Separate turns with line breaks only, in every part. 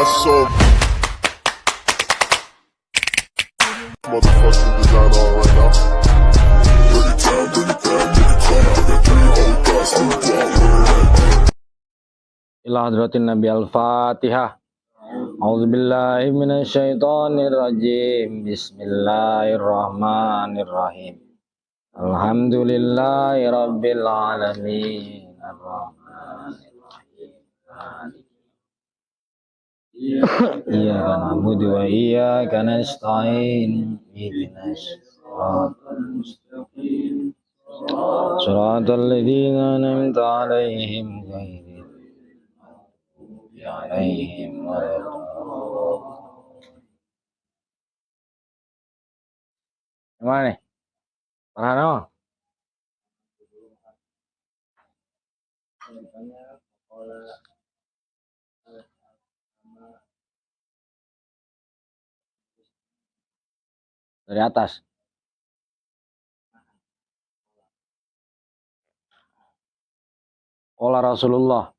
saw motherfucking designer right now. Bring it down, bring it down, bring it down. I got 3 old guys on the block.
Ila hadratin Nabi Al-Fatihah. A'udzubillahi minasyaitonirrajim. Bismillahirrahmanirrahim. Alhamdulillahi rabbil alamin. Ar-Rahmanirrahim. Iyyaka na'budu wa iyyaka nasta'in. Ihdinas siratal mustaqim. Shiratal ladzina an'amta 'alaihim ghairil maghdubi 'alaihim waladdallin. Gimana nih? Farhano? Dari atas. Qala Rasulullah.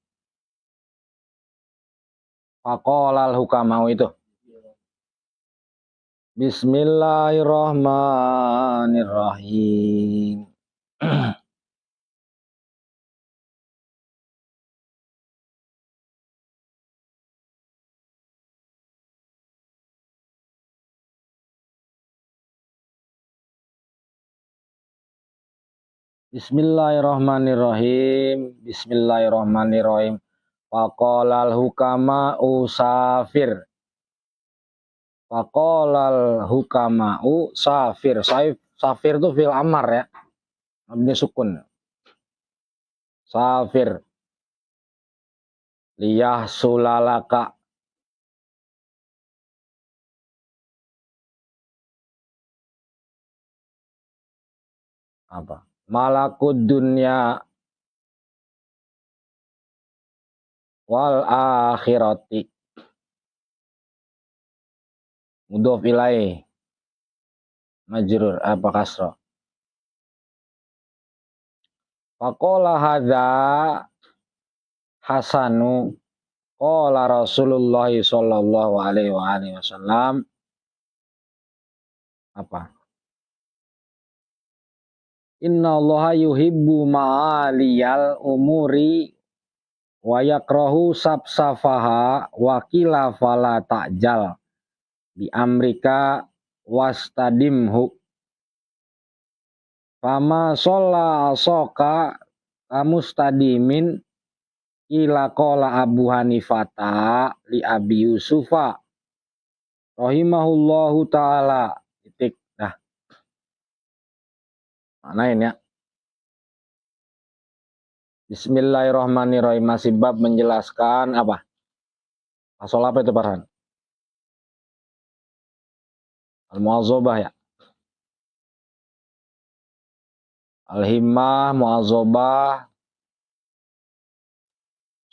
Faqala al-hukamau itu. Bismillahirrahmanirrahim. Bismillahirrahmanirrahim. Bismillahirrahmanirrahim. Faqalal hukama'u safir. Faqalal hukama'u safir. Safir itu fil amar ya. Mabni sukun. Safir. Liyah sulalaka. Apa? Malakud dunya wal akhirati. Mudhof ilaih. Majrur apa kasra? Faqala hadza hasanu qala Rasulullah sallallahu alaihi wasallam. Apa? Inna Allaha yuhibbu ma'aliyal umuri wa yakrahu sabsafaha wa qila fala ta'jal bi amrika wastadimhu fama sholla asoka kamustadimin ila qala Abu Hanifata li Abi Yusufa rahimahullahu ta'ala. Titik. Dah. Manain ya. Bismillahirrahmanirrahim. Masih bab menjelaskan apa? Pasal apa itu Farhan? Al-mu'azzobah ya. Al-himmah, mu'azzobah.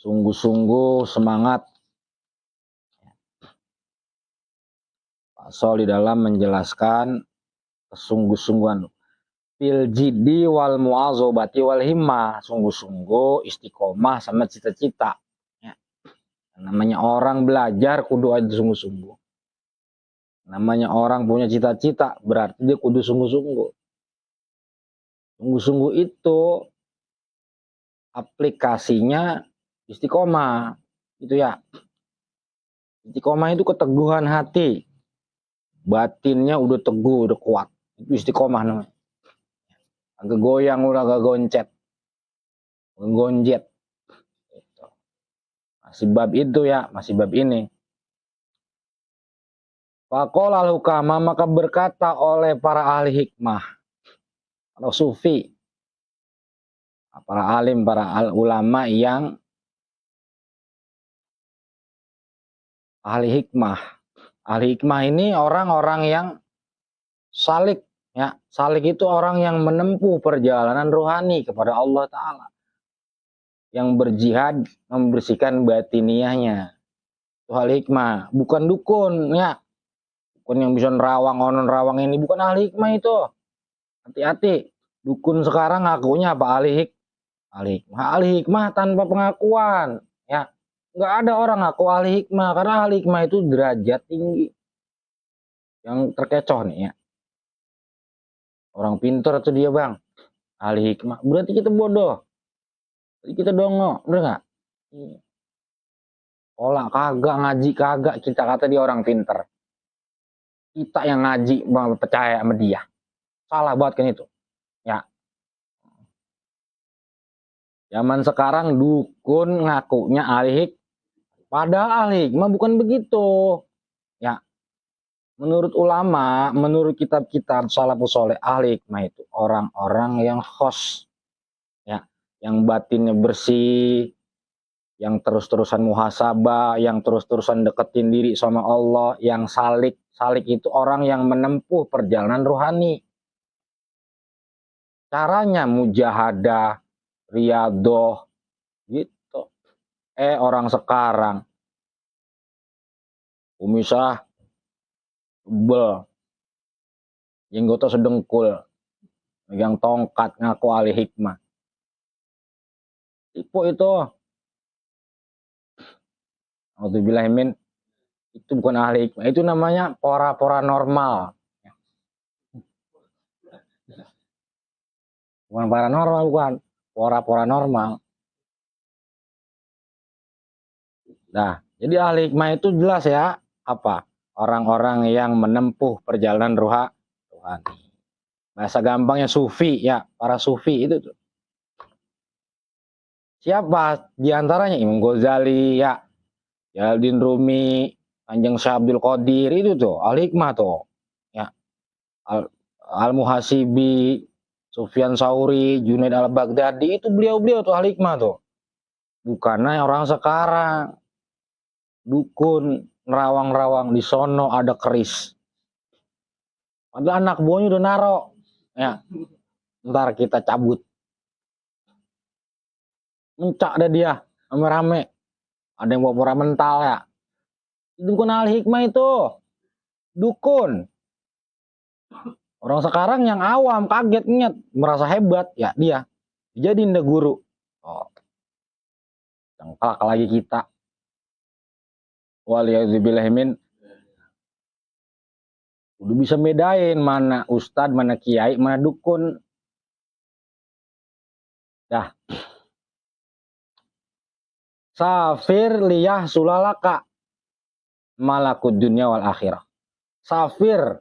Sungguh-sungguh semangat. Pasal di dalam menjelaskan kesungguh-sungguhan. Fil jiddi wal mu'azzobati wal himmah. Sungguh-sungguh istiqomah sama cita-cita ya. Namanya orang belajar kudu aja sungguh-sungguh. Namanya orang punya cita-cita berarti dia kudu sungguh-sungguh. Sungguh-sungguh itu aplikasinya istiqomah itu ya. Istiqomah itu keteguhan hati. Batinnya udah teguh, udah kuat. Itu istiqomah namanya. Agak goyang udah agak goncet. Gonjet. Masih bab itu ya, masih bab ini. Faqala al-hukama, maka berkata oleh para ahli hikmah, para sufi, para alim, para ulama yang ahli hikmah. Ahli hikmah ini orang-orang yang salik. Ya, salik itu orang yang menempuh perjalanan rohani kepada Allah Ta'ala. Yang berjihad membersihkan batiniahnya. Itu ahli hikmah. Bukan dukun ya. Dukun yang bisa nerawang, onon rawang ini. Bukan ahli hikmah itu. Hati-hati. Dukun sekarang ngakunya apa? Ahli hikmah. Ahli hikmah tanpa pengakuan. Ya. Nggak ada orang ngaku ahli hikmah, karena ahli hikmah itu derajat tinggi. Yang terkecoh nih ya. Orang pintar itu dia bang, ahli hikmah. Berarti kita bodoh. Berarti kita dongo, bener nggak? Olah kagak, ngaji kagak, kita kata dia orang pintar. Kita yang ngaji percaya sama dia. Salah banget kan itu. Ya. Zaman sekarang dukun ngakunya ahli hikmah. Padahal ahli hikmah bukan begitu. Ya. Menurut ulama, menurut kitab-kitab salafus saleh, ahli hikmah itu orang-orang yang khos. Ya, yang batinnya bersih, yang terus-terusan muhasabah, yang terus-terusan deketin diri sama Allah, yang salik. Salik itu orang yang menempuh perjalanan rohani. Caranya mujahadah, riyadoh, gitu. Orang sekarang umisah, tebel, jenggotnya sedengkul, megang tongkat, ngaku ahli hikmah. Tipu itu. Alhamdulillah, itu bukan ahli hikmah, itu namanya pora-pora normal. Bukan paranormal, bukan. Pora-pora normal. Nah, jadi ahli hikmah itu jelas ya, apa? Orang-orang yang menempuh perjalanan rohani. Bahasa gampangnya sufi ya, para sufi itu tuh. Siapa di antaranya? Imam Ghazali ya, Jalaluddin Rumi, Kanjeng Syekh Abdul Qadir, itu tuh ahli hikmah tuh. Ya. Al-Muhasibi, Sufyan Sauri, Junaid al-Baghdadi, itu beliau-beliau tuh ahli hikmah tuh. Bukannya orang sekarang dukun nerawang-rawang di sono ada keris. Padahal anak buahnya udah naro. Ya. Ntar kita cabut. Mencak dah dia rame-rame. Ada yang bawa pura mental ya. Itu bukan ahli hikmah itu. Dukun. Orang sekarang yang awam kaget inget, merasa hebat ya dia. Jadi ndak guru. Oh. Cengklak lagi kita. Waliyadzubillahimin. Udah bisa bedain mana ustad, mana kiai, mana dukun. Dah. Safir liyah sulalaka malakud dunia wal akhirah. Safir,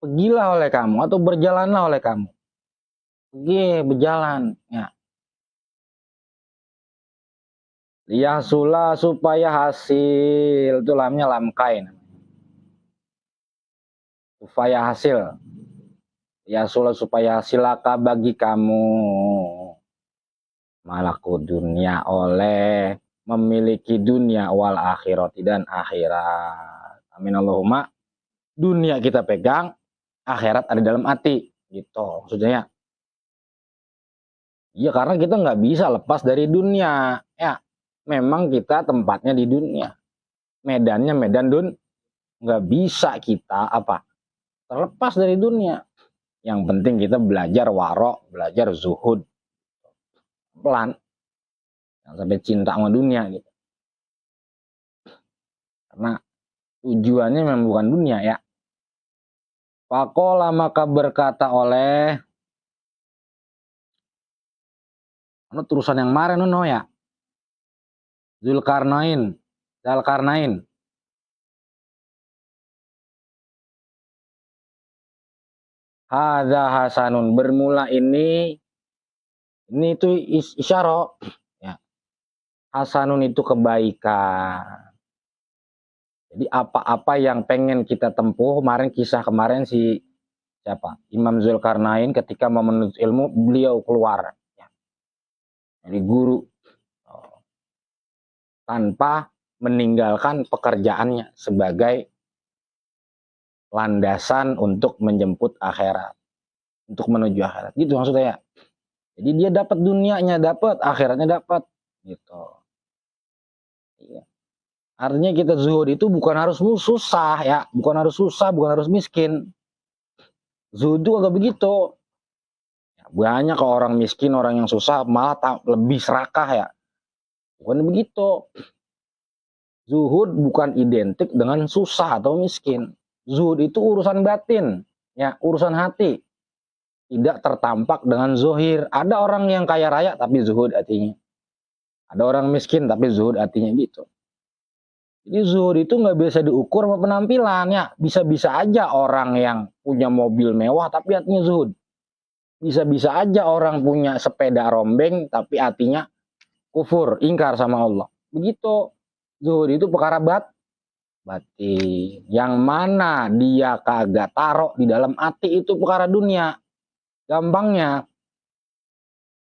pergilah oleh kamu atau berjalanlah oleh kamu. Pergi, berjalan. Ya. Liyah sula supaya hasil. Itu lamnya lam kain. Supaya hasil. Liyah sula supaya hasilaka bagi kamu. Malakud dunia oleh memiliki dunia wal akhirati dan akhirat. Amin Allahumma. Dunia kita pegang, akhirat ada dalam hati, gitu maksudnya ya. Iya, karena kita nggak bisa lepas dari dunia, ya. Memang kita tempatnya di dunia, medannya medan nggak bisa kita terlepas dari dunia. Yang penting kita belajar warok, belajar zuhud, pelan, jangan sampai cinta sama dunia gitu. Karena tujuannya memang bukan dunia ya. Faqala maka berkata oleh terusan yang kemarin ya. Zulkarnain. Hadza hasanun, bermula ini itu isyarah ya. Hasanun itu kebaikan. Jadi apa-apa yang pengen kita tempuh, kisah kemarin si siapa? Imam Zulkarnain ketika mau menuntut ilmu, beliau keluar ya. Dari guru tanpa meninggalkan pekerjaannya sebagai landasan untuk menjemput akhirat, untuk menuju akhirat. Gitu maksudnya ya. Jadi dia dapat dunianya, dapat akhiratnya, dapat gitu. Iya. Artinya kita zuhud itu bukan harus susah ya, bukan harus susah, bukan harus miskin. Zuhud itu agak begitu. Ya, banyak kalau orang miskin, orang yang susah malah lebih serakah ya. Bukan begitu. Zuhud bukan identik dengan susah atau miskin. Zuhud itu urusan batin, ya, urusan hati. Tidak tertampak dengan zuhir. Ada orang yang kaya raya tapi zuhud hatinya. Ada orang miskin tapi zuhud hatinya gitu. Jadi zuhud itu nggak bisa diukur sama penampilan, ya. Bisa-bisa aja orang yang punya mobil mewah tapi hatinya zuhud. Bisa-bisa aja orang punya sepeda rombeng tapi hatinya kufur, ingkar sama Allah. Begitu. Zuhud itu perkara batin. Yang mana dia kagak taruh di dalam hati itu perkara dunia. Gampangnya,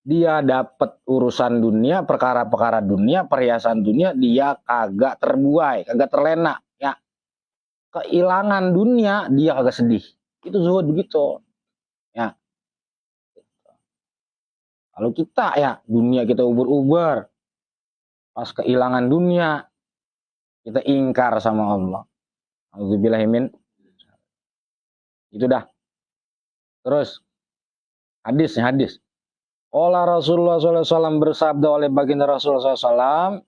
dia dapat urusan dunia, perkara-perkara dunia, perhiasan dunia, dia kagak terbuai, kagak terlena, ya. Kehilangan dunia, dia kagak sedih. Itu zuhud begitu. Ya. Kalau kita, ya, dunia kita ubur-ubur, pas kehilangan dunia, kita ingkar sama Allah. Auzubillahimin. Itu dah. Terus hadis. Qala Rasulullah SAW bersabda oleh baginda Rasulullah SAW,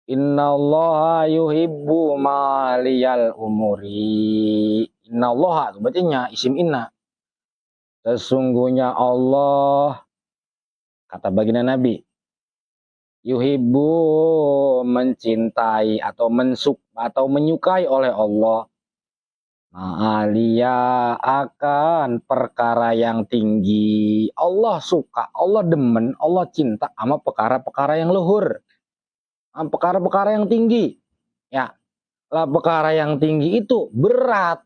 Innallaha yuhibbu maliyal umuri. Innallaha, bacanya isim inna. Sesungguhnya Allah, kata baginda Nabi, yuhibbu, mencintai atau menyukai oleh Allah, ma'aliya, akan perkara yang tinggi. Allah suka, Allah demen, Allah cinta sama perkara-perkara yang luhur, sama perkara-perkara yang tinggi. Ya, lah perkara yang tinggi itu berat.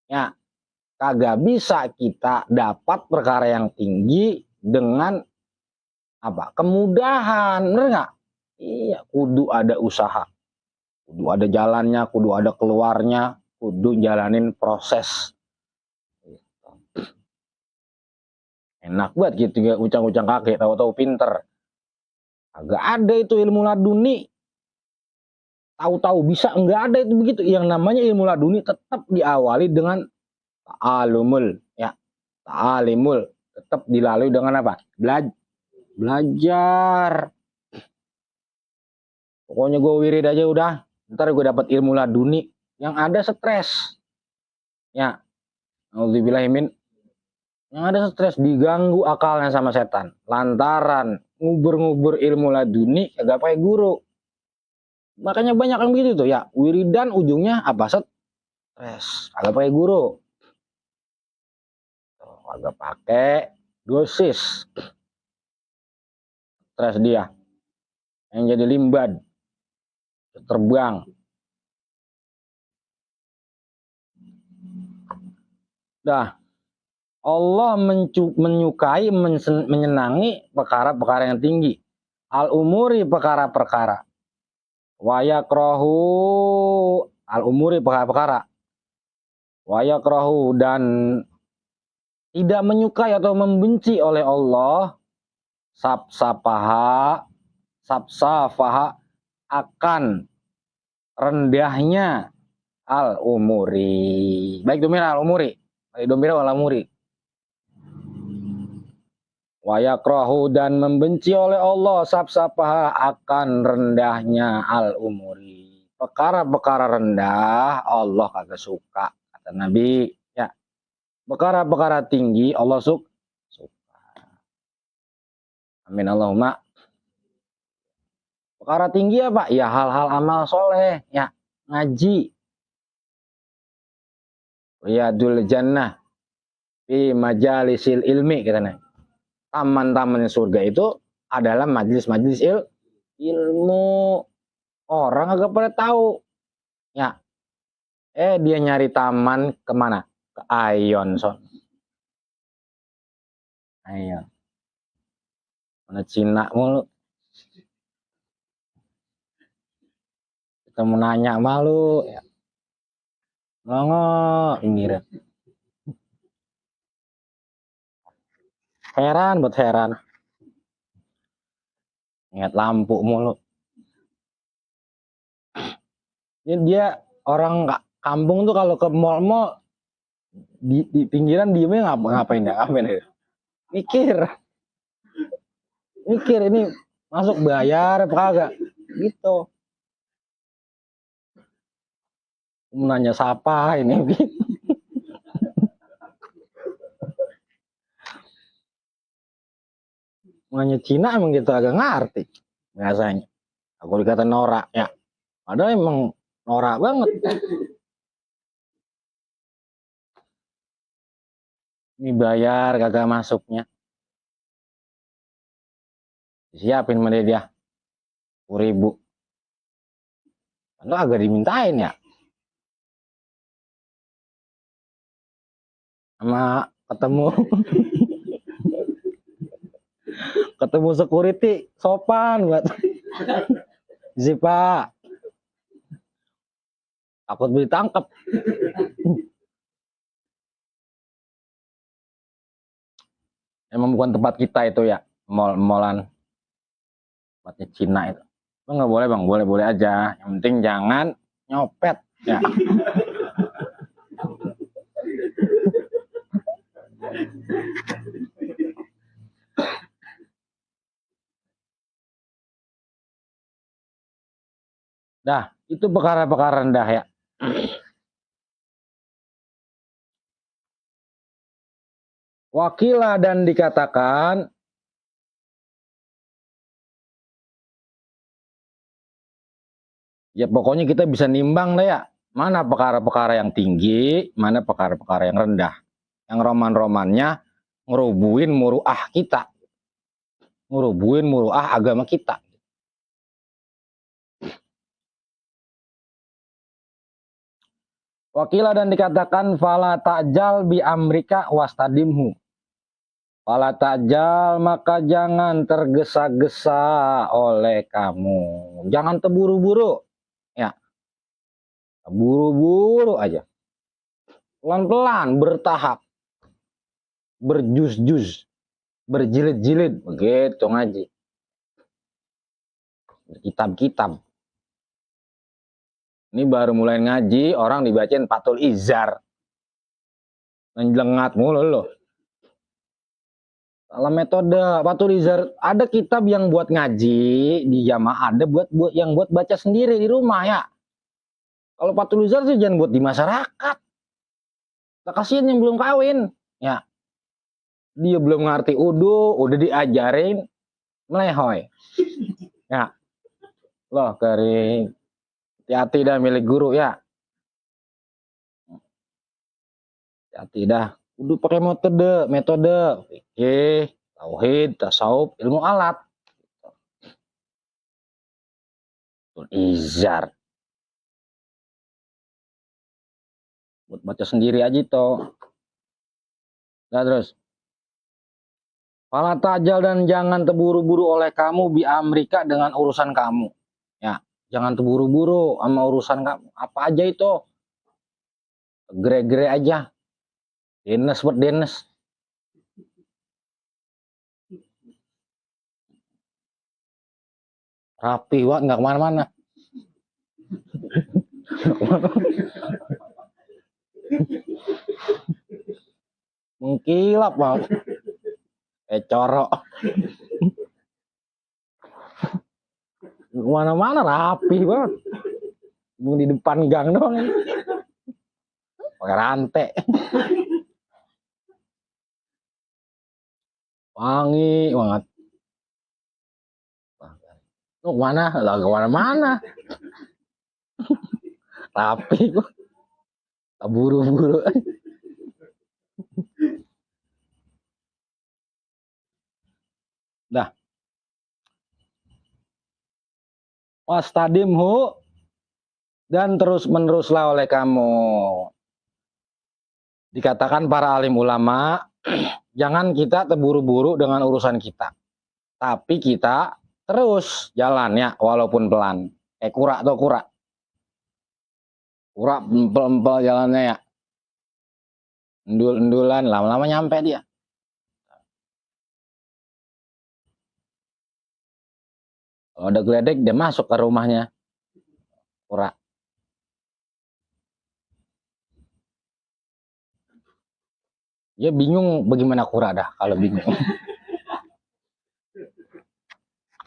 Ya, kagak bisa kita dapat perkara yang tinggi dengan apa? Kemudahan, bener nggak? Iya, kudu ada usaha, kudu ada jalannya, kudu ada keluarnya, kudu jalanin proses. Enak banget gitu, gak ucang-ucang kakek, tahu-tahu pinter. Agak ada itu ilmu laduni. Tahu-tahu bisa, enggak ada itu begitu. Yang namanya ilmu laduni tetap diawali dengan ta'alumul, ya. Ta'alimul tetap dilalui dengan apa? Belajar. Pokoknya gue wirid aja udah, ntar gue dapat ilmu laduni. Yang ada stres, ya. Auzubillahimin. Yang ada stres, diganggu akalnya sama setan. Lantaran ngubur-ngubur ilmu laduni kagak pakai guru. Makanya banyak yang begitu tuh, ya. Wiridan ujungnya apa? Stres, kagak pakai guru. Kagak pakai dosis. Stres dia. Yang jadi limbad. Terbang. Dah. Allah menyukai, menyenangi perkara-perkara yang tinggi. Al-umuri, perkara-perkara. Wa yakrahu, al-umuri, perkara-perkara. Wa yakrahu, dan tidak menyukai atau membenci oleh Allah, sapsafaha akan rendahnya al-umuri. Baik domira al-umuri. Baik domira al-umuri. Wa yakrahu, dan membenci oleh Allah, sapsafaha akan rendahnya al-umuri. Perkara-perkara rendah Allah kagak suka, kata Nabi, ya. Perkara-perkara tinggi Allah suka. Amin Allahumma. Perkara tinggi apa? Ya hal-hal amal soleh, ya, ngaji. Riyadul jannah fi majalisil ilmi, katanya. Taman-taman surga itu adalah majelis-majelis ilmu. Orang agak pada tahu, ya. Dia nyari taman kemana? Ke Aeon, son. Aeon. Mana Cina mulu. Kita mau nanya malu, ya. Ngomong, pinggir. Heran. Ingat lampu mulu. Dia orang kampung tuh kalau ke mall di pinggiran diemnya ngapain ya? Mikir ini Masuk bayar apa kagak? Gitu. Nanya siapa ini? Nanya Cina emang gitu agak ngerti biasanya. Aku dikata norak ya. Padahal emang norak banget. Ini bayar kagak masuknya. Siapin sama dia 10.000. Padahal agak dimintain ya. Sama ketemu security sopan buat sih Pak, takut ditangkap. Emang bukan tempat kita itu ya, mall-mallan tempatnya Cina itu. Nggak boleh bang, boleh aja, yang penting jangan nyopet ya. Dah, itu perkara-perkara rendah ya. Wakila dan dikatakan ya pokoknya kita bisa nimbang lah ya. Mana perkara-perkara yang tinggi, mana perkara-perkara yang rendah. Yang roman-romannya ngerubuin muruah kita. Ngerubuin muruah agama kita. Wakila dan dikatakan fala ta'jal bi amrika wastadimhu. Fala ta'jal maka jangan tergesa-gesa oleh kamu. Jangan terburu-buru. Ya. Buru-buru aja. Pelan-pelan, bertahap. Berjus-jus. Berjilid-jilid. Begitu ngaji. Kitab-kitab. Ini baru mulai ngaji, orang dibacain Fathul Izar. Menjelengat mulu loh. Kalau metode Fathul Izar, ada kitab yang buat ngaji di jamaah, ada buat yang buat baca sendiri di rumah ya. Kalau Fathul Izar sih jangan buat di masyarakat. Kasihan yang belum kawin, ya. Dia belum ngerti udah diajarin melehoy. Ya. Loh, kering. Hati-hati dah milik guru ya. Hati-hati dah. Udah pakai metode. Fikih, tauhid, tasawuf, ilmu alat. Izar. Buat baca sendiri aja toh. Nah terus. Fala tajal dan jangan terburu-buru oleh kamu bi amrika dengan urusan kamu. Ya. Jangan terburu-buru sama urusan kamu. Apa aja itu. Gere-gere aja. Denes buat denes. Rapi wak, nggak kemana-mana. Mengkilap wak. Corok. Kemana-mana rapi banget. Di depan gang doang. Pakai rantai. Wangi banget. Lu kemana? Lah kemana-mana. Rapi kok. Tak buru-buru. Dah. Wastadimhu dan terus meneruslah oleh kamu. Dikatakan para alim ulama, jangan kita terburu-buru dengan urusan kita. Tapi kita terus jalan ya, walaupun pelan. Kayak kura tuh kura. Kura empel-empel jalannya ya. Endul-endulan, lama-lama nyampe dia. Kalau ada geledek, dia masuk ke rumahnya. Kura. Dia bingung bagaimana kura dah kalau bingung.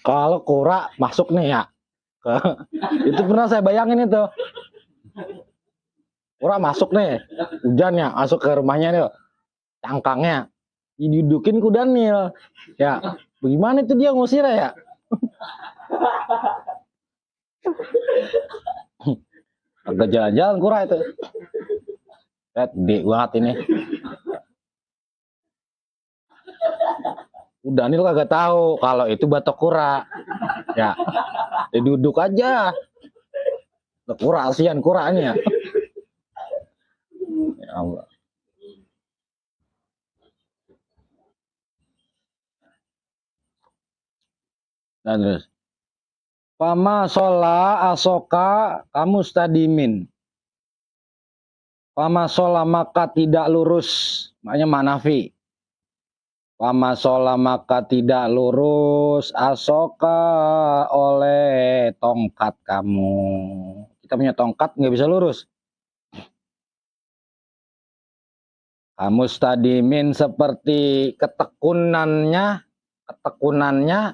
Kalau kura masuk nih ya, itu pernah saya bayangin itu. Kura masuk nih, hujan ya, masuk ke rumahnya nih, cangkangnya didudukin kuda Nil. Ya, bagaimana itu dia ngusir ya? Agak jalan-jalan kura itu. Gede banget ini. Udah Nil kagak tahu kalau itu batok kura. Ya, duduk aja. Kura, kasihan kuranya. Ya Allah. Nah, terus. Pama shola asoka kamu stadimin. Pama shola maka tidak lurus. Makanya manafi. Pama shola maka tidak lurus asoka oleh tongkat kamu. Kita punya tongkat nggak bisa lurus. Kamu stadimin seperti ketekunannya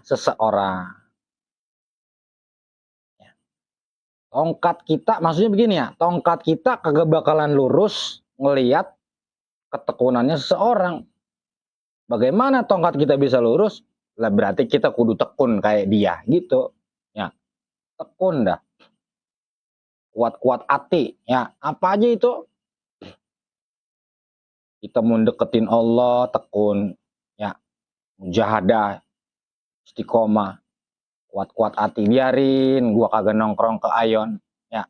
seseorang. Tongkat kita, maksudnya begini ya, tongkat kita kagak bakalan lurus ngelihat ketekunannya seseorang. Bagaimana tongkat kita bisa lurus? Lah berarti kita kudu tekun kayak dia gitu. Ya, tekun dah. Kuat-kuat hati. Ya, apa aja itu? Kita mau deketin Allah, tekun. Ya, mujahadah, istiqomah. Kuat-kuat hati, biarin gua kagak nongkrong ke Ayon. Ya.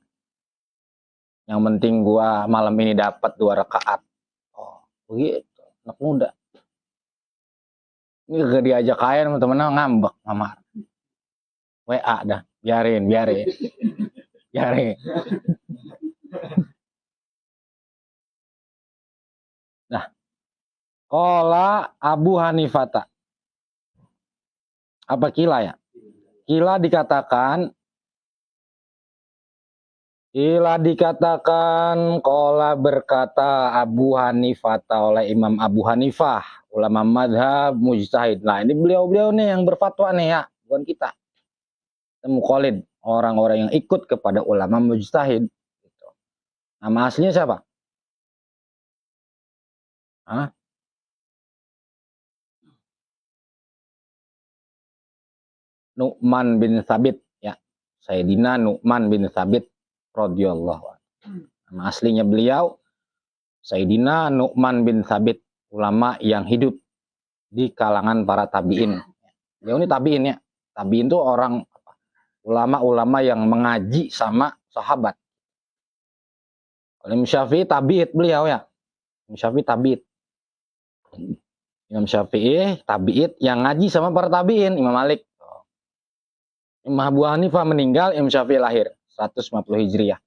Yang penting gua malam ini dapat 2 rakaat. Oh, begitu. Anak muda. Ini kagak diajak Ayon, temen-temen ngambek, mamar. WA dah, biarin. Biarin. Nah, qala Abu Hanifata. Apa kila ya? Kila dikatakan qala berkata Abu Hanifata oleh Imam Abu Hanifah, ulama madhab mujtahid. Nah, ini beliau-beliau nih yang berfatwa nih ya, bukan kita. Muqallid, orang-orang yang ikut kepada ulama mujtahid. Nama aslinya siapa? Hah? Nu'man bin Thabit ya. Sayyidina Nu'man bin Thabit radhiyallahu anhu. Nama aslinya beliau Sayyidina Nu'man bin Thabit, ulama yang hidup di kalangan para tabi'in. Beliau ini tabi'in ya. Tabi'in itu orang ulama-ulama yang mengaji sama sahabat. Imam Syafi'i tabi'it beliau ya. Imam Syafi'i tabi'it. Imam Syafi'i tabi'it yang ngaji sama para tabi'in. Imam Malik. Imam Abu Hanifah meninggal, Imam Syafi'i lahir 150 Hijriah.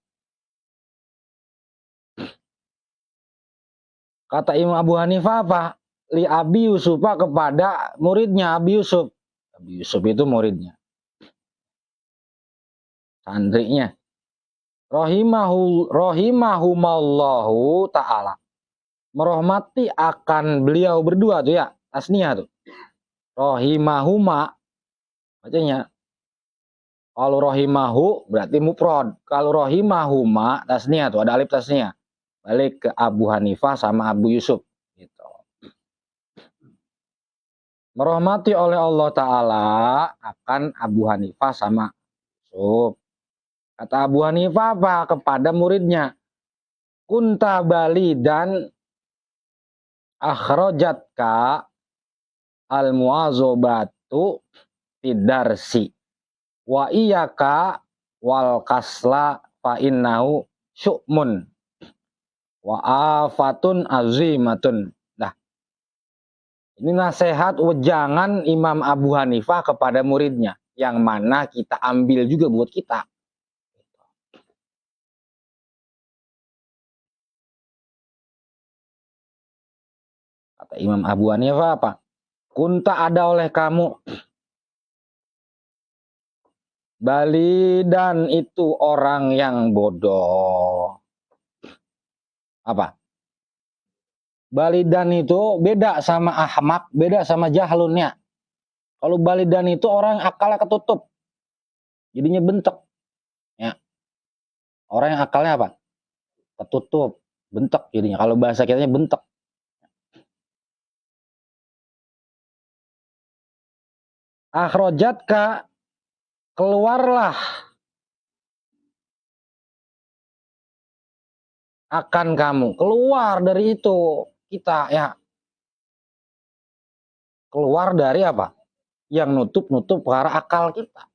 Kata Imam Abu Hanifah apa? Li Abi Yusufah kepada muridnya Abi Yusuf. Abi Yusuf itu muridnya. Santrinya. Rahimahumallahu ta'ala. Merahmati akan beliau berdua tuh ya. Tasniyah tuh. Rahimahuma. Bacanya. Kalau rahimahu berarti mufrad. Kalau rahimahuma tasniyah tuh ada alif tasniyah. Balik ke Abu Hanifah sama Abu Yusuf gitu. Merahmati oleh Allah Ta'ala akan Abu Hanifah sama Yusuf. Kata Abu Hanifah apa kepada muridnya? Kunta bali dan akhrajatka al-mu'azobatu tidarsi. Wa iyaka wal kasla fa innahu syu'mun wa afatun azimatun. Nah, ini nasihat wejangan Imam Abu Hanifah kepada muridnya, yang mana kita ambil juga buat kita. Kata Imam Abu Hanifah apa? Kunta ada oleh kamu bali dan itu orang yang bodoh. Apa? Balidan itu beda sama ahmak, beda sama jahlunnya. Kalau balidan itu orang yang akalnya ketutup, jadinya bentek. Ya. Orang yang akalnya apa? Ketutup, bentek jadinya. Kalau bahasa kitanya bentek. Akhrojatka, keluarlah akan kamu, keluar dari itu kita ya. Keluar dari apa? Yang nutup-nutup ke arah akal kita.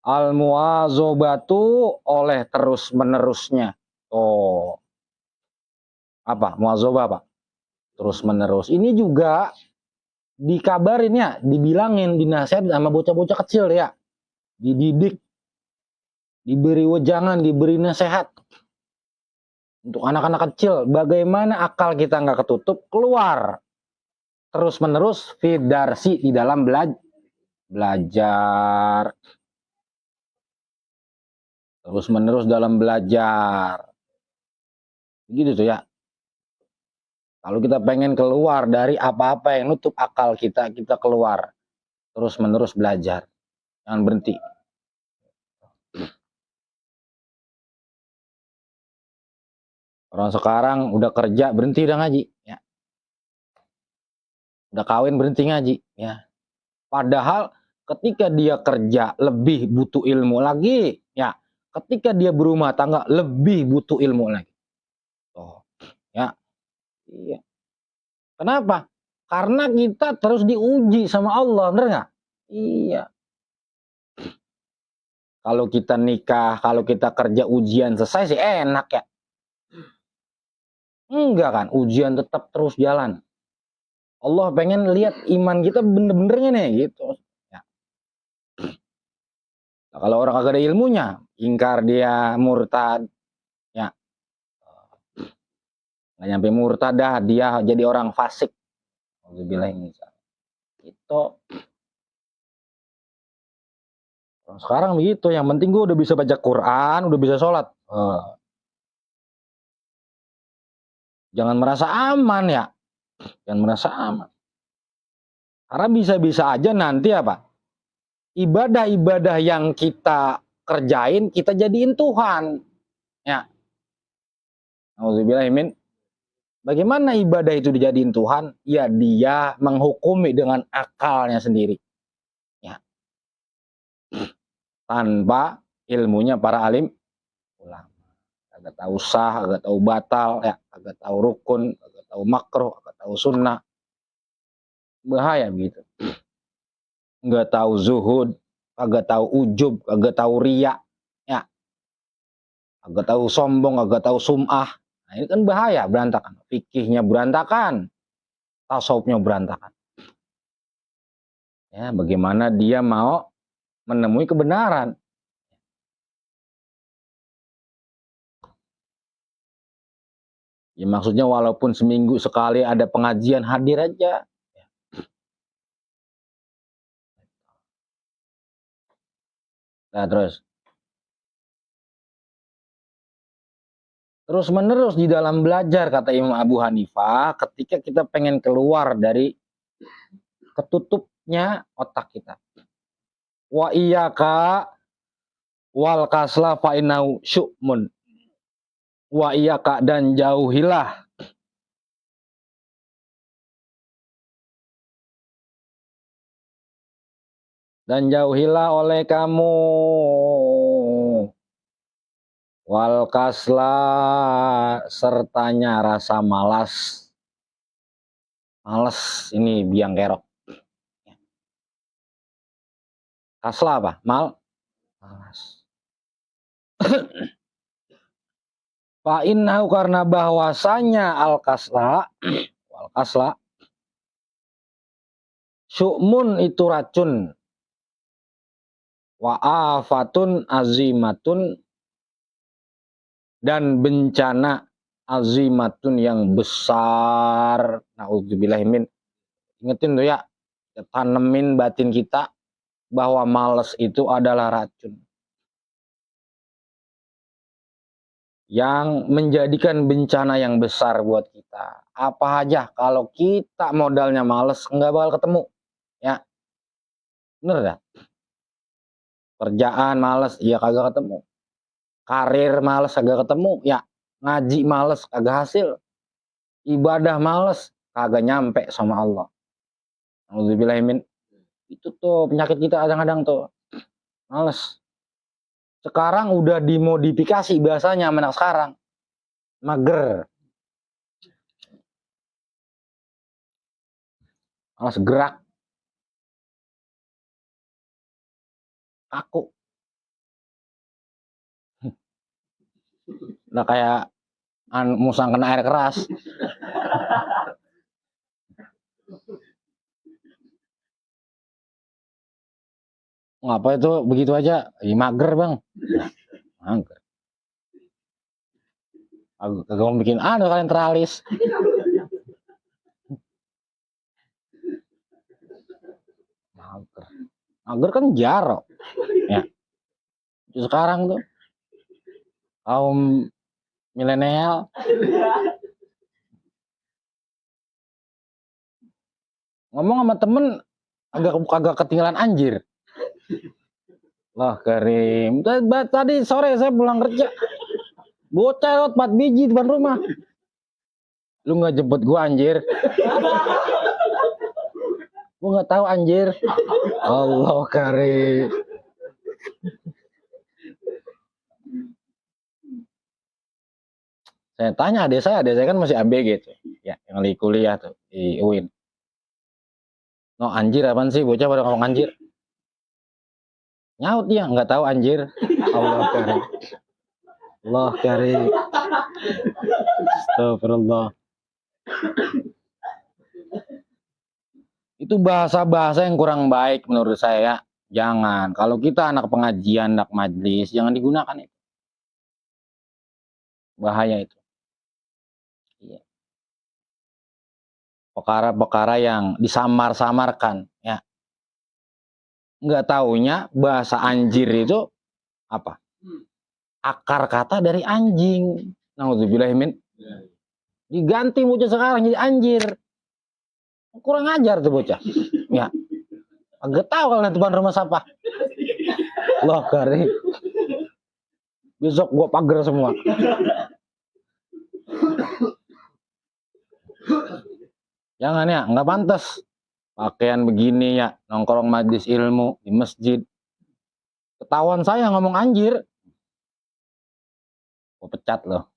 Al-muwazobatu, oleh terus-menerusnya. Oh. Apa? Muwazobah apa? Terus-menerus. Ini juga dikabarin ya, dibilangin, dinasihat sama bocah-bocah kecil ya. Dididik, diberi wejangan, diberi nasihat. Untuk anak-anak kecil, bagaimana akal kita nggak ketutup, keluar. Terus-menerus fidarsi, di dalam belajar. Terus-menerus dalam belajar. Begitu tuh ya. Kalau kita pengen keluar dari apa-apa yang nutup akal kita, kita keluar. Terus-menerus belajar. Jangan berhenti. Orang sekarang udah kerja, berhenti udah ngaji. Ya. Udah kawin, berhenti ngaji. Ya. Padahal ketika dia kerja, lebih butuh ilmu lagi. Ya. Ketika dia berumah tangga, lebih butuh ilmu lagi. Oh. Ya. Iya. Kenapa? Karena kita terus diuji sama Allah, bener nggak? Iya. Kalau kita nikah, kalau kita kerja ujian selesai sih enak ya. Enggak kan, ujian tetap terus jalan. Allah pengen lihat iman kita bener-benernya nih gitu. Ya. Nah, kalau orang kagak ada ilmunya, ingkar dia, murtad, ya nggak nyampe murtad dah, dia jadi orang fasik. Alhamdulillah. Itu sekarang begitu, yang penting gue udah bisa baca Quran, udah bisa sholat. Jangan merasa aman ya. Jangan merasa aman. Karena bisa-bisa aja nanti apa? Ibadah-ibadah yang kita kerjain, kita jadiin Tuhan. Ya. Auzubillahimin. Bagaimana ibadah itu dijadiin Tuhan? Ya dia menghukumi dengan akalnya sendiri. Ya. Tanpa ilmunya para alim ulama. Agak tahu sah, agak tahu batal, ya, agak tahu rukun, agak tahu makruh, agak tahu sunnah. Bahaya begitu. Enggak tahu zuhud, agak tahu ujub, agak tahu riya, ya. Agak tahu sombong, agak tahu sum'ah. Nah, ini kan bahaya, berantakan. Fikihnya berantakan, tasawufnya berantakan. Ya, bagaimana dia mau menemui kebenaran? Ya, maksudnya walaupun seminggu sekali ada pengajian, hadir aja. Nah, terus menerus di dalam belajar, kata Imam Abu Hanifah, ketika kita pengen keluar dari ketutupnya otak kita. Wa iyyaka wal kasla fa innahu syu'mun. Wa iyyaka, dan jauhilah oleh kamu wal kasla, sertanya rasa malas. Malas ini biang kerok. Kasla apa? Malas. Fa innahu, karena bahwasanya al kasla wal kasla syu'mun, itu racun, wa afatun azimatun, dan bencana azimatun yang besar. Na'udzubillahimin. Ingetin tuh ya, tanemin batin kita bahwa malas itu adalah racun yang menjadikan bencana yang besar buat kita. apa aja kalau kita modalnya males nggak bakal ketemu, ya bener dah. Kerjaan males, ya kagak ketemu. Karir males kagak ketemu, ya ngaji males kagak hasil. Ibadah males kagak nyampe sama Allah. Auzubillahimin. Itu tuh penyakit kita kadang-kadang tuh. Males. Sekarang udah dimodifikasi bahasanya anak sekarang. Mager. Males gerak. Kaku. Udah kayak musang kena air keras. Ngapa itu begitu aja? Mager bang. Mager. Kagak mau bikin kalian teralis. Mager. Mager kan jarok. Ya. Sekarang tuh kaum milenial ngomong sama temen agak ketinggalan anjir. Lah Karim, tadi sore saya pulang kerja, bocah lewat 4 biji depan rumah. Lu nggak jemput gua anjir? Gua nggak tahu anjir. Allah Karim. Saya tanya adik saya kan masih ABG tuh, ya yang lagi kuliah tuh di UIN. No anjir apaan sih bocah pada ngomong anjir? Nyaut dia nggak tahu anjir. Allah Karim. Allah Karim. Astagfirullah. Itu bahasa-bahasa yang kurang baik menurut saya. Jangan. Kalau kita anak pengajian, anak majlis, jangan digunakan itu. Bahaya itu. Iya. Perkara-perkara yang disamar-samarkan, ya. Nggak taunya bahasa anjir itu apa? Akar kata dari anjing. Nauzubillahimin. Diganti bocah sekarang jadi anjir. Kurang ajar tuh bocah. Ya. Agak tahu kalau depan rumah siapa. Loh Karim. Besok gua pagar semua. Jangan ya, nggak pantas. Pakaian begini ya, nongkrong majlis ilmu di masjid. Ketahuan saya ngomong anjir. Gua pecat loh.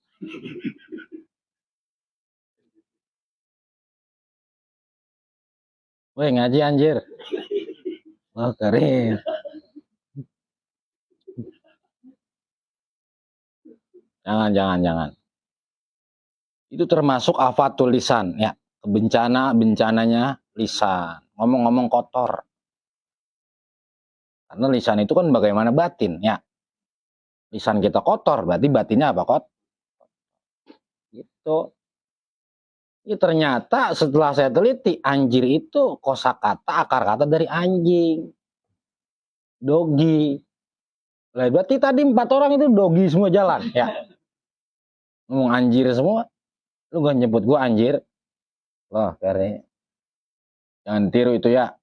Woi ngaji anjir. Wah Karim. Jangan. Itu termasuk afatul lisan ya. Bencananya lisan. Ngomong-ngomong kotor. Karena lisan itu kan bagaimana batin ya. Lisan kita kotor, berarti batinnya apa kotor? Gitu. Ini ternyata setelah saya teliti, anjir itu kosakata akar kata dari anjing. Dogi. Berarti tadi 4 orang itu dogi semua jalan ya. Ngomong anjir semua. Lu gak nyebut gua anjir. Wah, Karim. Jangan tiru itu ya.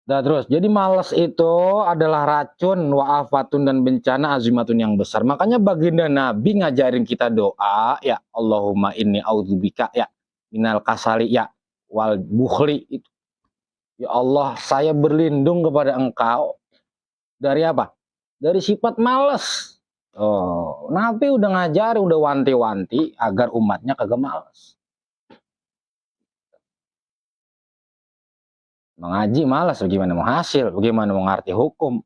Nah, terus, jadi malas itu adalah racun, wa'afatun dan bencana azimatun yang besar. Makanya baginda Nabi ngajarin kita doa, ya Allahumma inni a'udzubika ya minal kasali ya wal bukhli itu. Ya Allah, saya berlindung kepada Engkau dari apa? Dari sifat malas. Oh, Nabi udah ngajari, udah wanti-wanti agar umatnya kagak malas. Mengaji malas, bagaimana mau hasil, bagaimana mau ngerti hukum.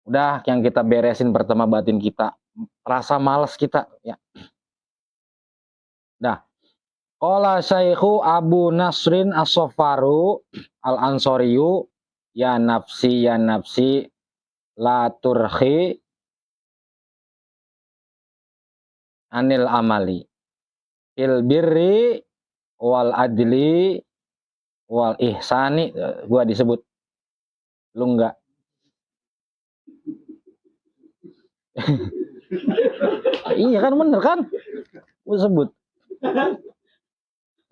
Udah yang kita beresin pertama batin kita, rasa malas kita ya. Dah. Qala Syekhu Abu Nasrin As-Safaru Al-Ansoriyu ya nafsi la turhi anil amali il birri wal adli wal ihsani. Gua disebut lu enggak Iya kan bener kan? Gue sebut.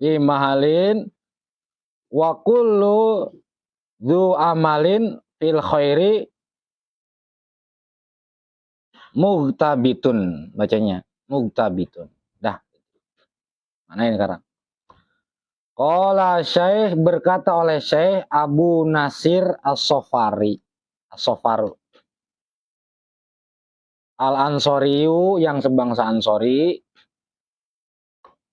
Mahalin wa kullu dzu amalin fil khairi mughtabitun, bacanya mughtabitun. Dah. Mana ini sekarang? Qala Syekh, berkata oleh Syekh Abu Nasir As-Sofari. As-Sofaru. Al-Ansoriyu, yang sebangsa Ansori.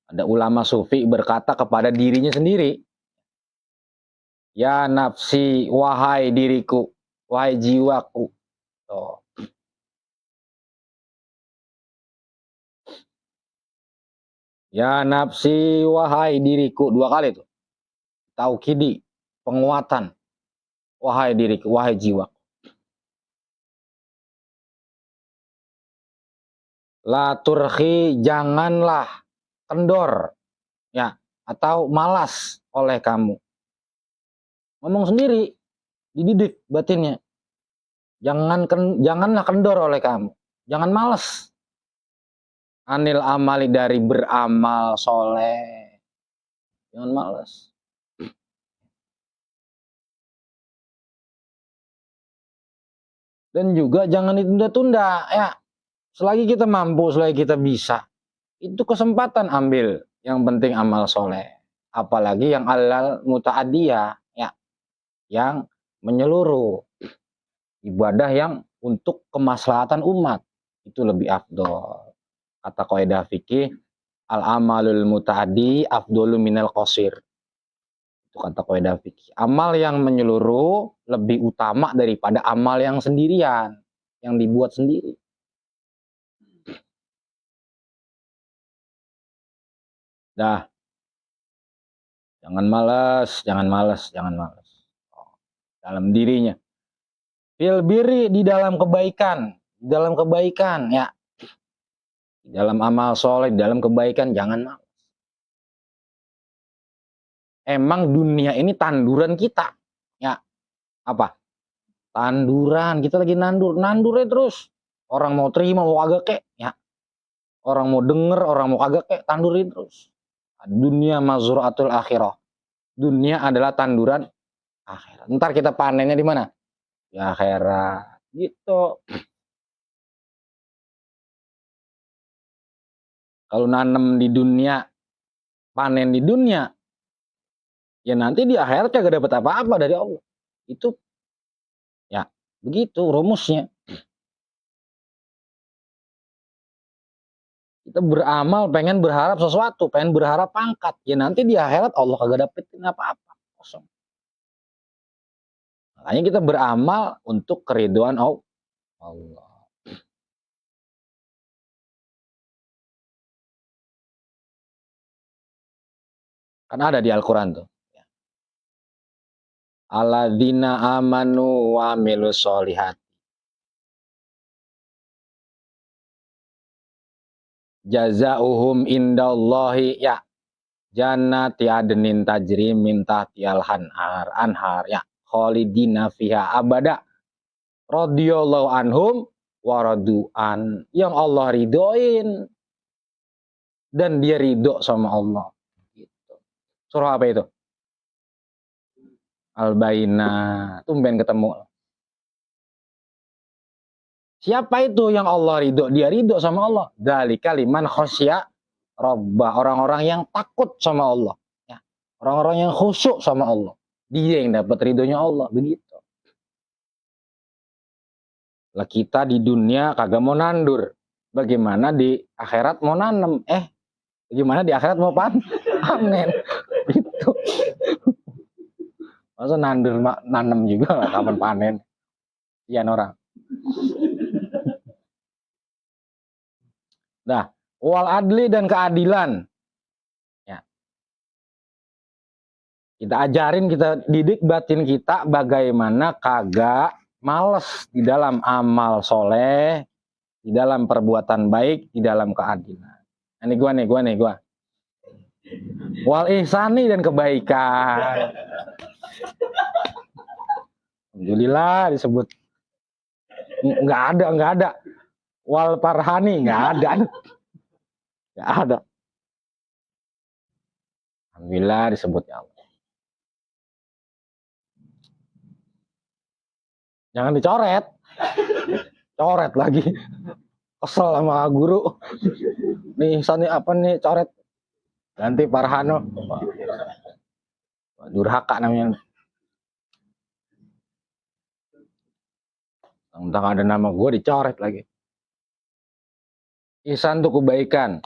Ada ulama sufi berkata kepada dirinya sendiri. Ya nafsi, wahai diriku, wahai jiwaku. Tuh. Ya nafsi, wahai diriku. Dua kali tuh. Taukidi, penguatan. Wahai diriku, wahai jiwaku. La turhi, janganlah kendor, ya, atau malas oleh kamu. Ngomong sendiri, dididik batinnya. Janganlah kendor oleh kamu. Jangan malas. Anil amali, dari beramal soleh. Jangan malas. Dan juga jangan ditunda-tunda, ya. Selagi kita mampu, selagi kita bisa, itu kesempatan ambil. Yang penting amal soleh. Apalagi yang halal muta'adiyah, ya, yang menyeluruh. Ibadah yang untuk kemaslahatan umat. Itu lebih afdol. Kata kaidah fikih, al-amalul muta'addi afdolu minal qasir. Itu kata kaidah fikih. Amal yang menyeluruh lebih utama daripada amal yang sendirian, yang dibuat sendiri. Dah. Jangan malas, jangan malas, jangan malas. Dalam dirinya. Fil birri, di dalam kebaikan. Di dalam kebaikan, ya. Di dalam amal soleh, di dalam kebaikan, jangan malas. Emang dunia ini tanduran kita. Ya. Apa? Tanduran. Kita lagi nandurnya terus. Orang mau terima, mau kagak kek, ya. Orang mau denger, orang mau kagak kek, tandurin terus. Dunia mazra'atul akhirah. Dunia adalah tanduran akhirat. Ntar kita panennya di mana? Di akhirat. Gitu. Kalau nanam di dunia, panen di dunia, ya nanti di akhirat kagak dapat apa-apa dari Allah. Itu, ya, begitu rumusnya. Kita beramal pengen berharap sesuatu, pengen berharap pangkat. Ya nanti di akhirat Allah kagak dapetin apa-apa. Kosong. Makanya kita beramal untuk keridhaan Allah. Kan ada di Al-Quran tuh. Alladzina amanu wa amilus solihat. Jazauhum indallahi, ya, jannati adnin tajri min tahtihal anhar, ya, khalidina fiha abada, radhiyallahu anhum wa radu'an, yang Allah ridhoin dan dia ridho sama Allah. Gitu. Surah apa itu? Al-Bayyinah. Tumben ketemu. Siapa itu yang Allah ridho? Dia ridho sama Allah. Dzalika liman khosya Rabbah. Orang-orang yang takut sama Allah. Ya. Orang-orang yang khusyuk sama Allah. Dia yang dapat ridhonya Allah. Begitu. Lah kita di dunia kagak mau nandur. Bagaimana di akhirat mau nanem? Bagaimana di akhirat mau panen? Gitu. Masa nandur nanem juga lah, kapan panen? Iyan orang. Nah, wal adli, dan keadilan. Ya. Kita ajarin, kita didik batin kita bagaimana kagak males di dalam amal soleh, di dalam perbuatan baik, di dalam keadilan. Ini gua. Wal ihsani, dan kebaikan. Alhamdulillah disebut. Enggak ada. wal parhani, nggak ada. Nggak ada. Alhamdulillah disebut ya Allah. Jangan dicoret. Coret lagi. Kesel sama guru. Nih, Sani apa nih coret? Ganti Parhano. Durhaka namanya. Entah ada nama gue dicoret lagi. Ihsan itu kebaikan.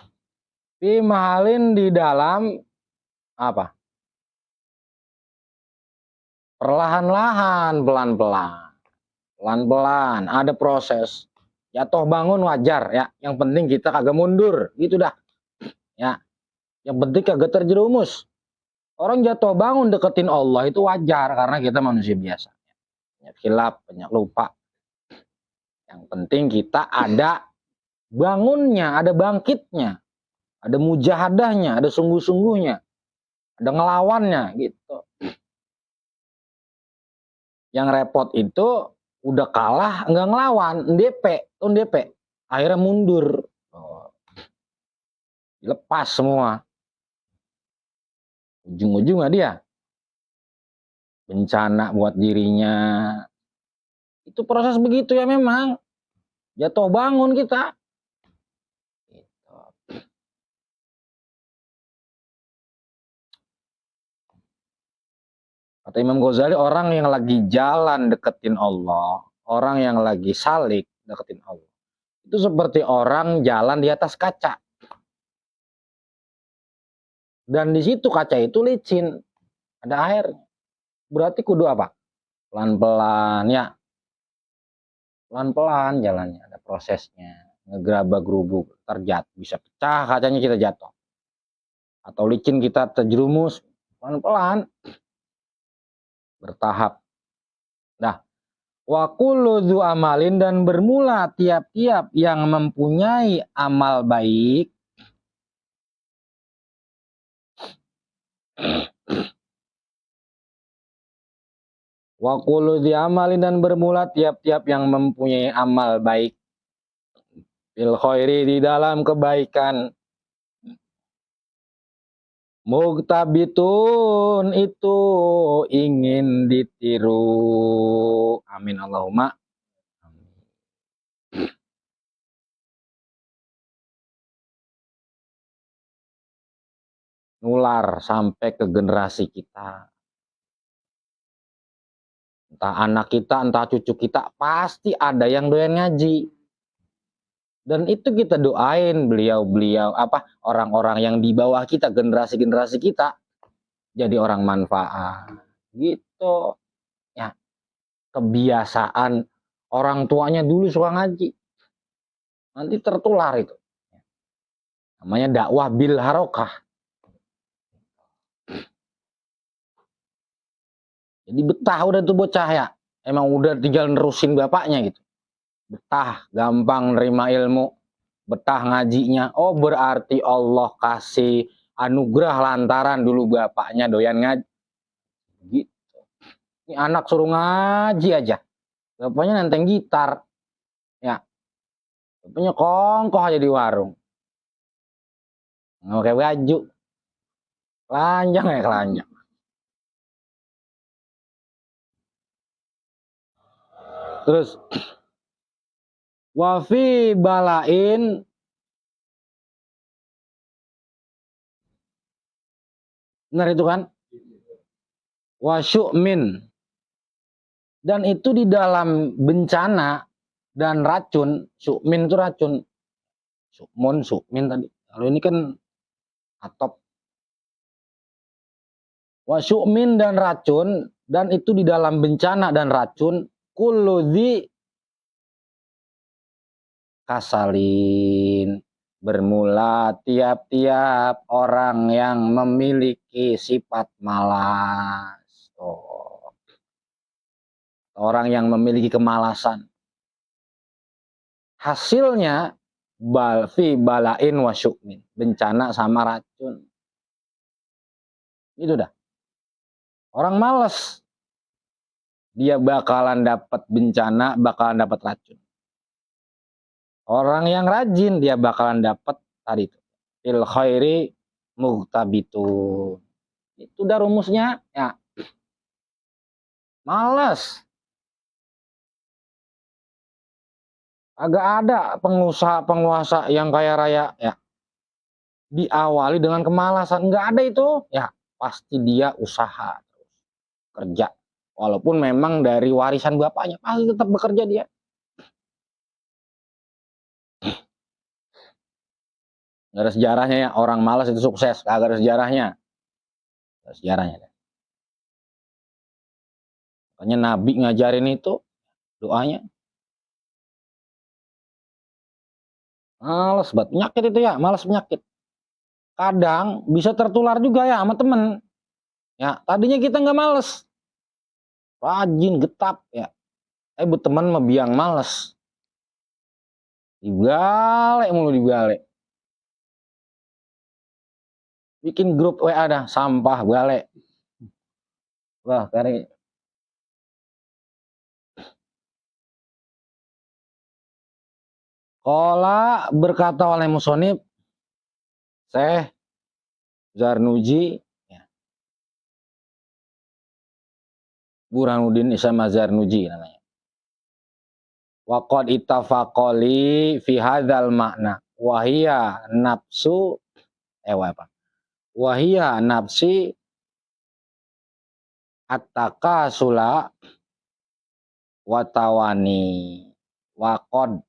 Fi mahalin di dalam apa? Perlahan-lahan, pelan-pelan. Pelan-pelan, ada proses. Jatuh bangun wajar ya. Yang penting kita kagak mundur, gitu dah. Ya. Yang penting kagak terjerumus. Orang jatuh bangun deketin Allah itu wajar karena kita manusia biasa. Banyak khilaf, banyak lupa. Yang penting kita ada bangunnya, ada bangkitnya, ada mujahadahnya, ada sungguh-sungguhnya, ada ngelawannya gitu. Yang repot itu udah kalah nggak ngelawan, DP, akhirnya mundur, lepas semua, ujung-ujungnya dia bencana buat dirinya. Itu proses begitu ya memang, jatuh bangun kita. Kata Imam Ghazali, orang yang lagi jalan deketin Allah, orang yang lagi salik deketin Allah, itu seperti orang jalan di atas kaca. Dan di situ kaca itu licin, ada air. Berarti kudu apa? Pelan-pelan ya. Pelan-pelan jalannya, ada prosesnya. Ngegerabak-gerubuk, terjatuh, bisa pecah kacanya kita jatuh. Atau licin kita terjerumus, pelan-pelan. Bertahap. Nah, wa kullu dzu amalin, dan bermula tiap-tiap yang mempunyai amal baik wa kullu dzu amalin, dan bermula tiap-tiap yang mempunyai amal baik bil khairi, di dalam kebaikan, muktabitun, itu ingin ditiru. Amin Allahumma. Nular sampai ke generasi kita. Entah anak kita, entah cucu kita, pasti ada yang doyan ngaji. Dan itu kita doain beliau-beliau, orang-orang yang di bawah kita, generasi-generasi kita, jadi orang manfaat. Gitu. Ya. Kebiasaan orang tuanya dulu suka ngaji. Nanti tertular itu. Namanya dakwah bil harokah. Jadi betah udah tuh bocah ya. Emang udah tinggal nerusin bapaknya gitu. Betah, gampang nerima ilmu. Betah ngajinya. Oh berarti Allah kasih anugerah lantaran dulu bapaknya doyan ngaji. Gitu. Ini anak suruh ngaji aja. Bapaknya nenteng gitar. Ya. Bapaknya kongkoh aja di warung. Nggak pakai baju. Kelanjang ya kelanjang. Terus wafi balain, benar itu kan? Wasyu'min, dan itu di dalam bencana dan racun. Syu'min itu racun. Syu'min tadi. Kalau ini kan atop. Wasyu'min, dan racun, dan itu di dalam bencana dan racun. Kuludzi kasalin, bermula tiap-tiap orang yang memiliki sifat malas. Orang yang memiliki kemalasan. Hasilnya fi balain wa syu'min, bencana sama racun. Itu dah. Orang malas, dia bakalan dapat bencana, bakalan dapat racun. Orang yang rajin dia bakalan dapat tadi itu. Fil khairi mughtabitun. Itu udah rumusnya ya. Malas. Agak ada penguasa yang kaya raya ya. Diawali dengan kemalasan. Enggak ada itu. Ya pasti dia usaha. Kerja. Walaupun memang dari warisan bapaknya. Pasti tetap bekerja dia. Gak ada sejarahnya ya. Orang malas itu sukses. Gak ada sejarahnya. Gak ada sejarahnya. Makanya Nabi ngajarin itu. Doanya. Males banget. Penyakit itu ya. Males penyakit. Kadang bisa tertular juga ya sama temen. Ya, tadinya kita nggak males. Rajin, getap ya. Temen mah biang males. Dibalik mulu dibalik. Bikin grup WA dah, sampah balik. Wah, kari. Qala berkata oleh musonib, Syekh Zarnuji, ya. Burhanuddin Isam Zarnuji namanya. Waqad ittafaqali fi hadzal makna. Wahia nafsu apa? Wahia nafsi at-takasula watawani waqad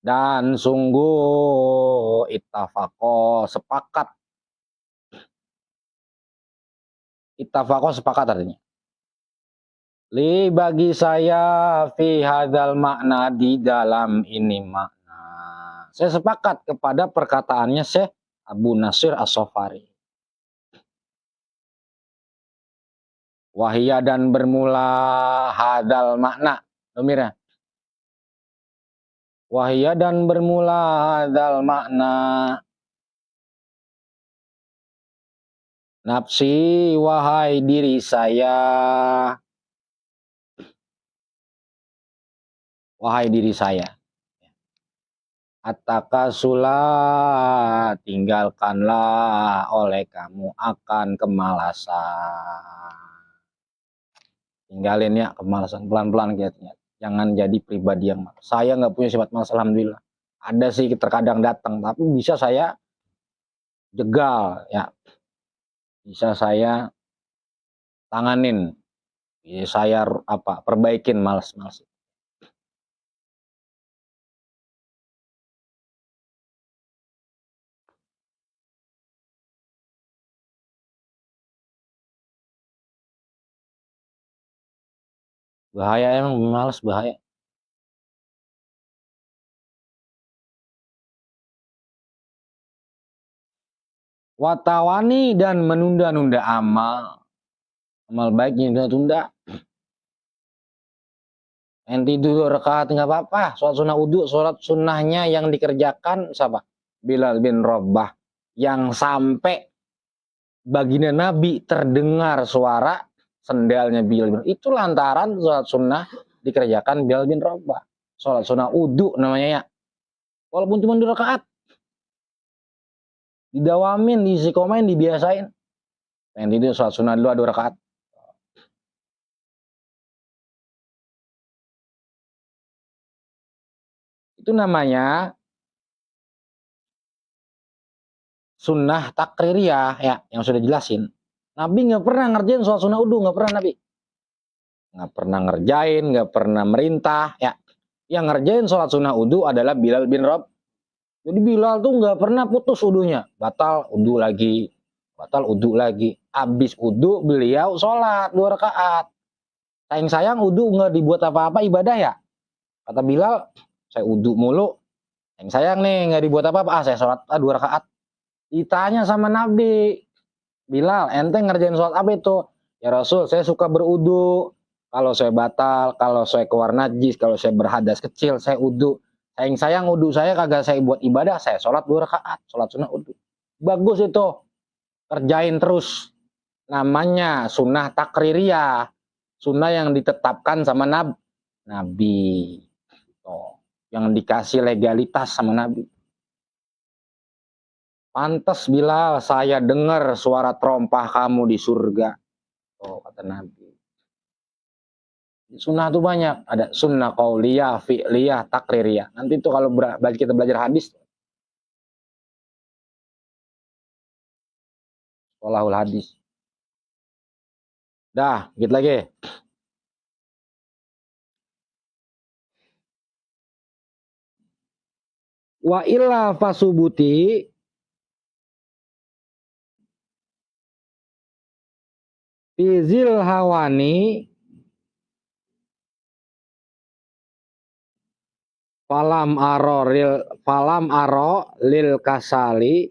dan sungguh ittafaqo sepakat. Ittafaqo sepakat artinya. Li bagi saya fi hadzal makna di dalam ini makna. Saya sepakat kepada perkataannya Syekh Abu Nasir As-Sofari. Wahia dan bermula hadzal makna. Domir ya. Wahia dan bermula hadzal makna. Nafsi wahai diri saya. Wahai diri saya. At-takasula tinggalkanlah oleh kamu akan kemalasan. Tinggalin ya kemalasan pelan-pelan kayaknya. Jangan jadi pribadi yang malas. Saya nggak punya sifat malas alhamdulillah. Ada sih terkadang datang tapi bisa saya jegal ya. Bisa saya tanganin. Bisa saya perbaikin malas-malas. Bahaya emang malas bahaya. Watawani dan menunda-nunda amal. Amal baiknya tunda. Enti dulu rakaat nggak apa-apa. Sholat sunnah udhu, sholat sunnahnya yang dikerjakan siapa? Bilal bin Rabah. Yang sampai baginda Nabi terdengar suara sendalnya Bilal bin. Itu lantaran sholat sunnah dikerjakan Bilal bin Rabah. Sholat sunnah udhu namanya ya. Walaupun cuma 2 rakaat. Didawamin, disikomain, dibiasain. Yang itu sholat sunnah dulu 2 rakaat. Itu namanya sunnah takririyah ya, yang sudah jelasin. Nabi nggak pernah ngerjain sholat sunnah udhu, nggak pernah Nabi. Nggak pernah ngerjain, nggak pernah merintah ya. Yang ngerjain sholat sunnah udhu adalah Bilal bin Rabah. Jadi Bilal tuh nggak pernah putus udhunya. Batal udhu lagi. Batal udhu lagi. Habis udhu beliau sholat 2 rakaat. Sayang udhu nggak dibuat apa-apa ibadah ya. Kata Bilal, saya udhu mulu. Sayang nih nggak dibuat apa-apa. Saya sholat 2 rakaat. Ditanya sama Nabi, Bilal, ente ngerjain sholat apa itu? Ya Rasul, saya suka berudhu. Kalau saya batal, kalau saya keluar najis, kalau saya berhadas kecil, saya udhu. Sayang udhu saya kagak saya buat ibadah, saya sholat 2 rakaat, sholat sunnah udhu. Bagus itu, kerjain terus. Namanya sunnah takririyah, sunnah yang ditetapkan sama Nabi. Tuh. yang dikasih legalitas sama Nabi. Pantas Bilal saya dengar suara terompah kamu di surga. Oh, kata Nabi. Sunnah itu banyak. Ada sunnah qauliyah, fi'liyah, takririyah. Nanti itu kalau kita belajar hadis. Sholahul hadis. Dah, gitu lagi. Wa illa fasubuti fizil hawani falam aro lil kasali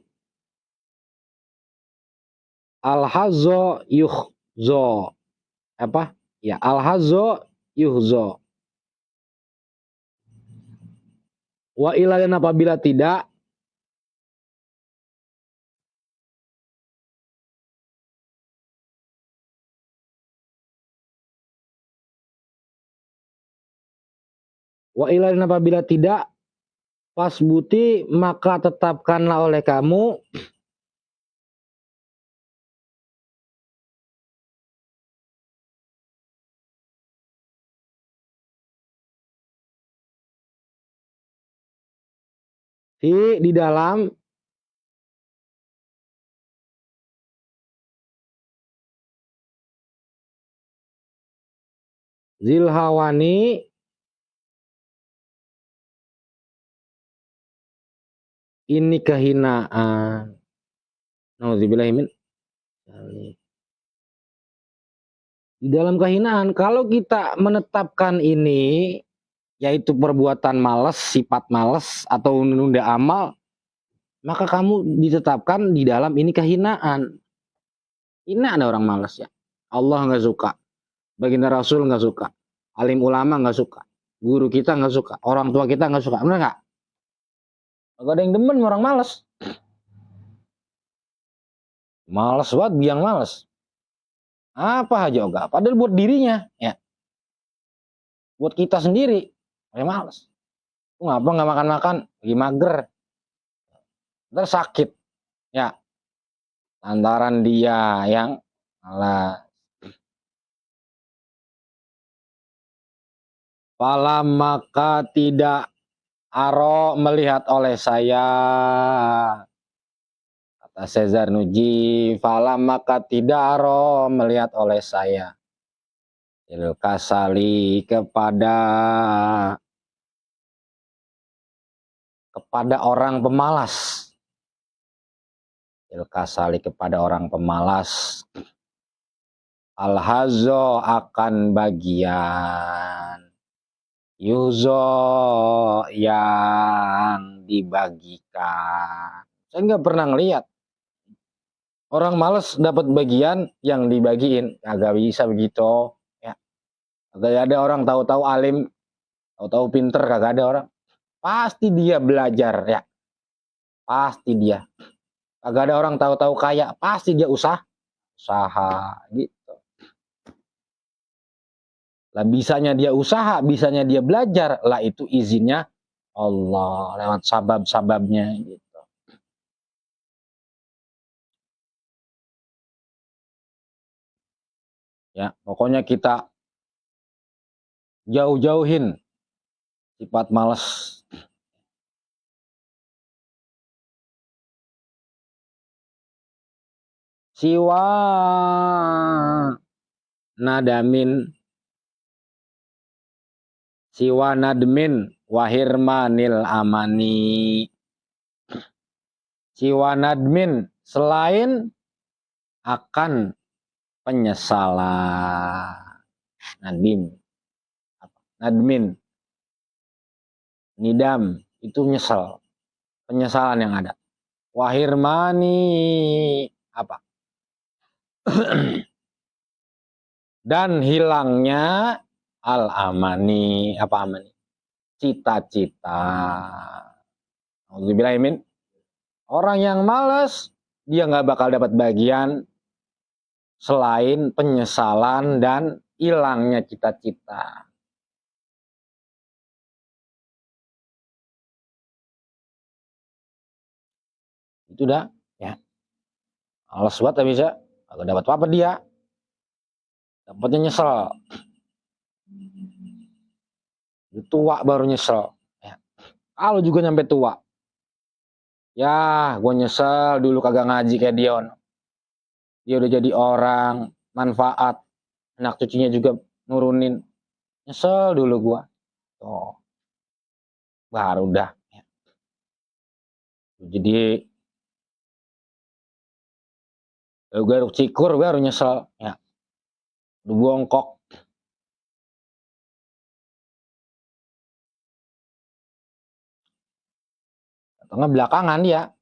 alhazo yuhzo apa ya alhazo yuhzo wa illa, dan apabila tidak wa illa, dan apabila tidak fasbuti, maka tetapkanlah oleh kamu di dalam zilhawani ini kehinaan. Nauzubillahi min. Di dalam kehinaan, kalau kita menetapkan ini, yaitu perbuatan malas, sifat malas atau menunda amal, maka kamu ditetapkan di dalam ini kehinaan. Hina ada orang malas ya. Allah nggak suka, baginda Rasul nggak suka, alim ulama nggak suka, guru kita nggak suka, orang tua kita nggak suka, benar nggak? Gak ada yang demen orang malas. Malas banget, biang malas. Apa aja enggak, padahal buat dirinya ya. Buat kita sendiri, kayak malas. Ngapa nggak makan-makan, lagi mager. Ntar sakit ya. Lantaran dia yang malas. Falam, maka tidak aro melihat oleh saya, kata Cesar Nuji, falam maka tidak aro melihat oleh saya il kasali kepada orang pemalas, il kasali kepada orang pemalas, alhazo akan bagian, yuzo yang dibagikan. Saya nggak pernah ngelihat orang malas dapat bagian yang dibagiin, kagak bisa begitu ya. Kagak ada orang tahu-tahu alim, tahu-tahu pinter, kagak ada orang. Pasti dia belajar ya, pasti dia. Kagak ada orang tahu-tahu kaya, pasti dia usaha gitu. Lah bisanya dia usaha, bisanya dia belajar, lah itu izinnya Allah lewat sabab-sababnya gitu. Ya, pokoknya kita jauh-jauhin sifat malas. Siwa nadamin, siwa nadmin wahirmanil amani, siwa nadmin selain akan penyesalan. Nadmin nidam itu nyesel, penyesalan yang ada. Wahirmani apa? Dan hilangnya al-amani, apa amani? Cita-cita. Auzubillahi min. Orang yang malas, dia nggak bakal dapat bagian selain penyesalan dan hilangnya cita-cita. Itu dah, ya. Males banget habis ya. Kagak dapat apa dia. Dapatnya nyesel. Tua baru nyesel. Ya. Kalau juga nyampe tua. Ya, gue nyesel dulu kagak ngaji kayak Dion. Dia udah jadi orang, manfaat. Anak cucunya juga nurunin. Nyesel dulu gue. Tuh. Baru dah. Ya. Jadi garuk cikur baru nyesel. Ya. Udah bongkok. Tengah belakangan dia.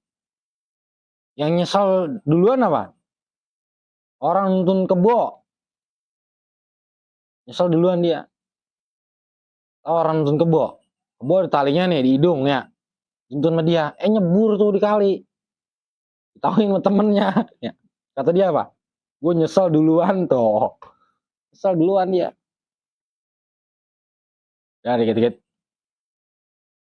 Yang nyesel duluan apa? Orang nuntun kebo. Nyesel duluan dia. Orang nuntun kebo. Kebo ada talinya nih di hidung ya. Nuntun sama dia. Nyebur tuh di kali. Tauin sama temennya. Ya. Kata dia apa? Gue nyesel duluan tuh. Nyesel duluan dia. Ya dikit-dikit